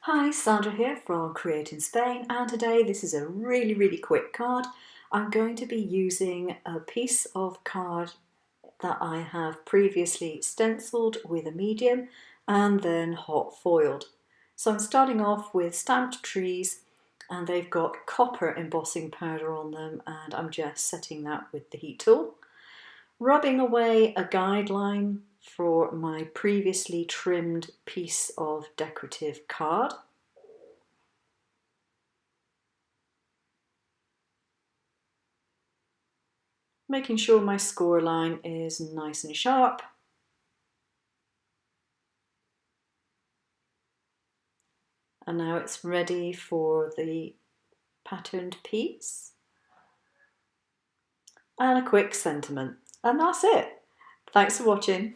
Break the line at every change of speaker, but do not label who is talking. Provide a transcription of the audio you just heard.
Hi, Sandra here from Create in Spain, and today this is a really quick card. I'm going to be using a piece of card that I have previously stenciled with a medium and then hot foiled. So I'm starting off with stamped trees, and they've got copper embossing powder on them, and I'm just setting that with the heat tool. Rubbing away a guideline for my previously trimmed piece of decorative card. Making sure my score line is nice and sharp. And now it's ready for the patterned piece. And a quick sentiment. And that's it. Thanks for watching.